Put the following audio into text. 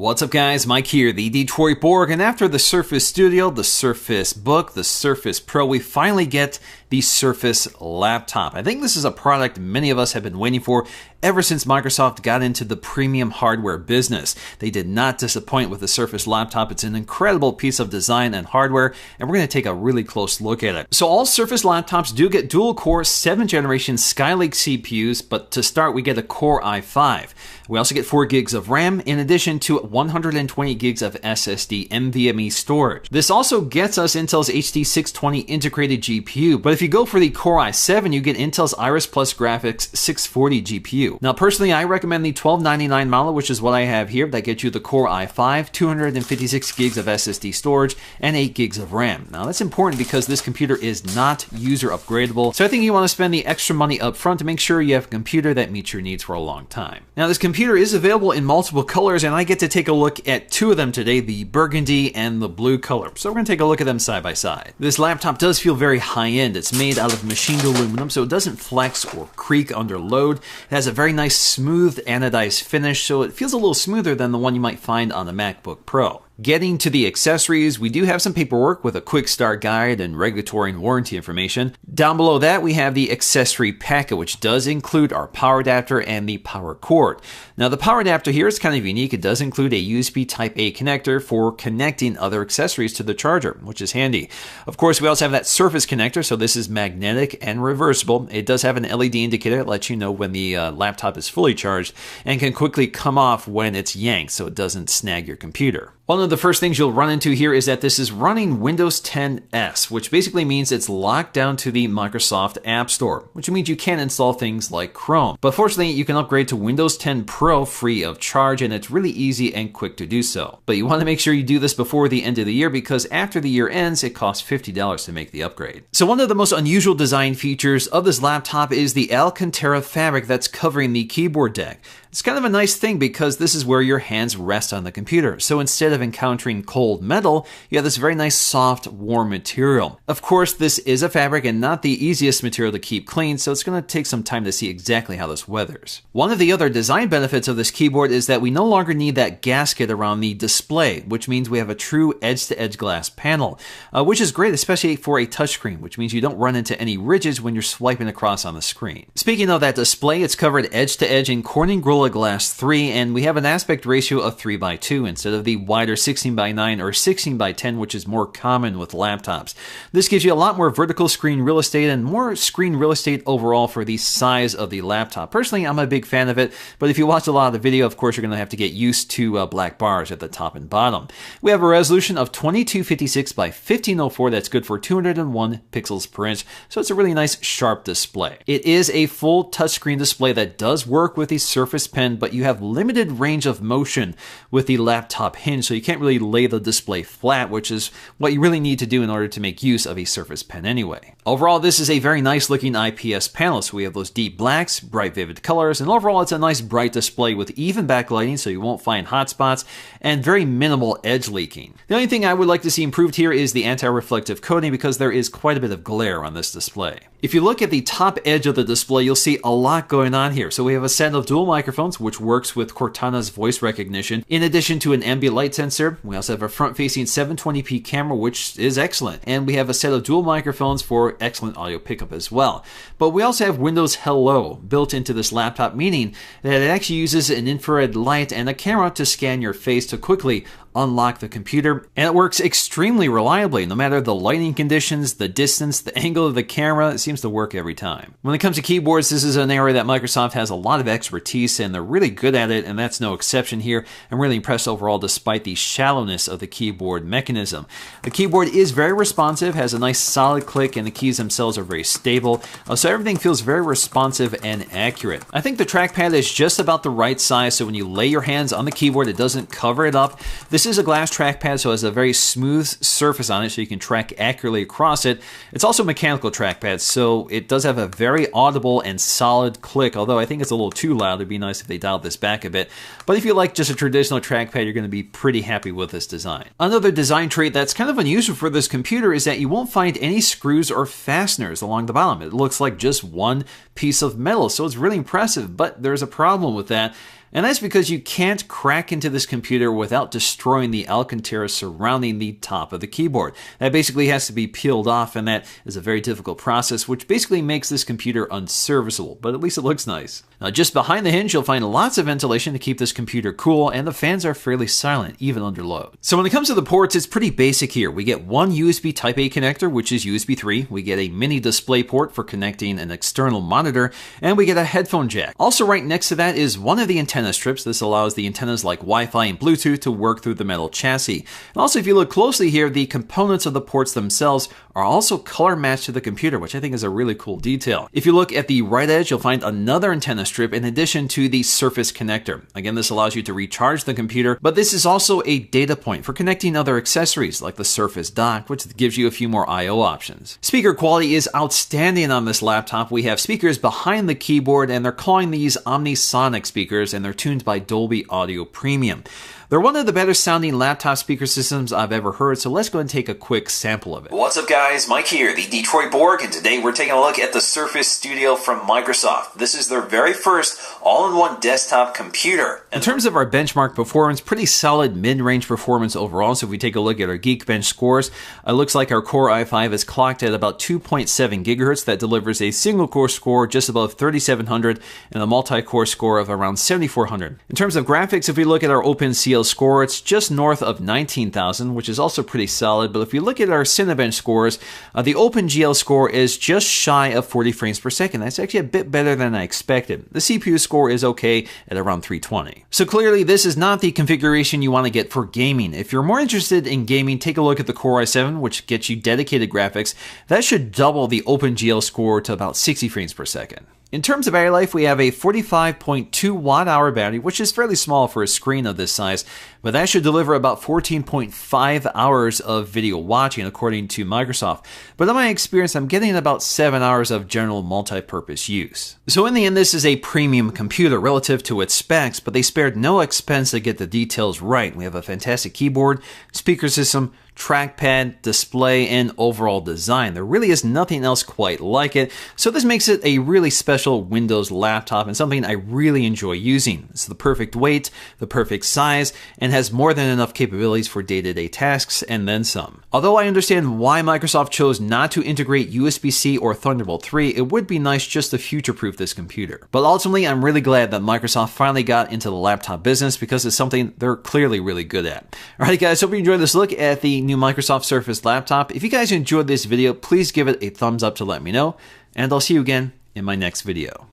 What's up guys, Mike here, the Detroit Borg, and after the Surface Studio, the Surface Book, the Surface Pro, we finally get the Surface Laptop. I think this is a product many of us have been waiting for ever since Microsoft got into the premium hardware business. They did not disappoint with the Surface Laptop. It's an incredible piece of design and hardware, and we're going to take a really close look at it. So all Surface laptops do get dual-core 7th generation Skylake CPUs, but to start we get a Core i5. We also get 4 gigs of RAM in addition to 120 gigs of SSD NVMe storage. This also gets us Intel's HD 620 integrated GPU, but if you go for the Core i7, you get Intel's Iris Plus Graphics 640 GPU. Now personally, I recommend the $1299 model, which is what I have here. That gets you the Core i5, 256 gigs of SSD storage, and 8 gigs of RAM. Now that's important because this computer is not user upgradable, so I think you want to spend the extra money up front to make sure you have a computer that meets your needs for a long time. Now this computer is available in multiple colors, and I get to take a look at 2 of them today, the burgundy and the blue color. So we're going to take a look at them side by side. This laptop does feel very high-end. It's made out of machined aluminum, so it doesn't flex or creak under load. It has a very nice smooth anodized finish, so it feels a little smoother than the one you might find on the MacBook Pro. Getting to the accessories, we do have some paperwork with a quick start guide and regulatory and warranty information. Down below that, we have the accessory packet, which does include our power adapter and the power cord. Now, the power adapter here is kind of unique. It does include a USB Type-A connector for connecting other accessories to the charger, which is handy. Of course, we also have that Surface connector, so this is magnetic and reversible. It does have an LED indicator that lets you know when the laptop is fully charged and can quickly come off when it's yanked so it doesn't snag your computer. One of the first things you'll run into here is that this is running Windows 10s, which basically means it's locked down to the Microsoft App Store, which means you can't install things like Chrome. But fortunately, you can upgrade to Windows 10 Pro free of charge, and it's really easy and quick to do so. But you want to make sure you do this before the end of the year, because after the year ends, it costs $50 to make the upgrade. So one of the most unusual design features of this laptop is the Alcantara fabric that's covering the keyboard deck. It's kind of a nice thing because this is where your hands rest on the computer. So instead of encountering cold metal, you have this very nice soft, warm material. Of course, this is a fabric and not the easiest material to keep clean, so it's going to take some time to see exactly how this weathers. One of the other design benefits of this keyboard is that we no longer need that gasket around the display, which means we have a true edge-to-edge glass panel, which is great, especially for a touchscreen, which means you don't run into any ridges when you're swiping across on the screen. Speaking of that display, it's covered edge-to-edge in Corning Gorilla Glass 3, and we have an aspect ratio of 3:2 instead of the wider 16:9 or 16:10, which is more common with laptops. This gives you a lot more vertical screen real estate and more screen real estate overall for the size of the laptop. Personally, I'm a big fan of it, but if you watch a lot of the video, of course, you're going to have to get used to black bars at the top and bottom. We have a resolution of 2256 by 1504 that's good for 201 pixels per inch, so it's a really nice sharp display. It is a full touchscreen display that does work with the Surface Pen, but you have limited range of motion with the laptop hinge, so you can't really lay the display flat, which is what you really need to do in order to make use of a Surface Pen anyway. Overall, this is a very nice looking IPS panel, so we have those deep blacks, bright vivid colors, and overall it's a nice bright display with even backlighting so you won't find hot spots, and very minimal edge leaking. The only thing I would like to see improved here is the anti-reflective coating, because there is quite a bit of glare on this display. If you look at the top edge of the display, you'll see a lot going on here. So we have a set of dual microphones, which works with Cortana's voice recognition, in addition to an ambient light sensor. We also have a front-facing 720p camera, which is excellent. And we have a set of dual microphones for excellent audio pickup as well. But we also have Windows Hello built into this laptop, meaning that it actually uses an infrared light and a camera to scan your face to quickly unlock the computer, and it works extremely reliably. No matter the lighting conditions, the distance, the angle of the camera, it seems to work every time. When it comes to keyboards, this is an area that Microsoft has a lot of expertise, and they're really good at it, and that's no exception here. I'm really impressed overall despite the shallowness of the keyboard mechanism. The keyboard is very responsive, has a nice solid click, and the keys themselves are very stable, so everything feels very responsive and accurate. I think the trackpad is just about the right size, so when you lay your hands on the keyboard, it doesn't cover it up. This is a glass trackpad, so it has a very smooth surface on it so you can track accurately across it. It's also a mechanical trackpad, so it does have a very audible and solid click, although I think it's a little too loud. It'd be nice if they dialed this back a bit. But if you like just a traditional trackpad, you're going to be pretty happy with this design. Another design trait that's kind of unusual for this computer is that you won't find any screws or fasteners along the bottom. It looks like just one piece of metal, so it's really impressive, but there's a problem with that. And that's because you can't crack into this computer without destroying the Alcantara surrounding the top of the keyboard. That basically has to be peeled off, and that is a very difficult process, which basically makes this computer unserviceable, but at least it looks nice. Now, just behind the hinge, you'll find lots of ventilation to keep this computer cool, and the fans are fairly silent, even under load. So when it comes to the ports, it's pretty basic here. We get one USB Type-A connector, which is USB 3. We get a mini display port for connecting an external monitor, and we get a headphone jack. Also right next to that is one of the antenna strips. This allows the antennas like Wi-Fi and Bluetooth to work through the metal chassis. And also, if you look closely here, the components of the ports themselves are also color matched to the computer, which I think is a really cool detail. If you look at the right edge, you'll find another antenna strip in addition to the Surface connector. Again, this allows you to recharge the computer, but this is also a data point for connecting other accessories like the Surface dock, which gives you a few more I/O options. Speaker quality is outstanding on this laptop. We have speakers behind the keyboard, and they're calling these Omnisonic speakers, and they're tuned by Dolby Audio Premium. They're one of the better sounding laptop speaker systems I've ever heard, so let's go and take a quick sample of it. What's up guys, Mike here, the Detroit Borg, and today we're taking a look at the Surface Studio from Microsoft. This is their very first all-in-one desktop computer. In terms of our benchmark performance, pretty solid mid-range performance overall, so if we take a look at our Geekbench scores, it looks like our Core i5 is clocked at about 2.7 gigahertz. That delivers a single core score just above 3700 and a multi-core score of around 7400. In terms of graphics, if we look at our OpenCL score, it's just north of 19,000, which is also pretty solid. But if you look at our Cinebench scores, the OpenGL score is just shy of 40 frames per second. That's actually a bit better than I expected. The CPU score is okay at around 320. So clearly, this is not the configuration you want to get for gaming. If you're more interested in gaming, take a look at the Core i7, which gets you dedicated graphics. That should double the OpenGL score to about 60 frames per second. In terms of battery life, we have a 45.2 watt-hour battery, which is fairly small for a screen of this size, but that should deliver about 14.5 hours of video watching, according to Microsoft. But in my experience, I'm getting about 7 hours of general multi-purpose use. So in the end, this is a premium computer relative to its specs, but they spared no expense to get the details right. We have a fantastic keyboard, speaker system, trackpad, display, and overall design. There really is nothing else quite like it, so this makes it a really special Windows laptop and something I really enjoy using. It's the perfect weight, the perfect size, and has more than enough capabilities for day-to-day tasks and then some. Although I understand why Microsoft chose not to integrate USB-C or Thunderbolt 3, it would be nice just to future-proof this computer. But ultimately, I'm really glad that Microsoft finally got into the laptop business because it's something they're clearly really good at. Alright guys, hope you enjoyed this look at the new Microsoft Surface laptop. If you guys enjoyed this video, please give it a thumbs up to let me know, and I'll see you again in my next video.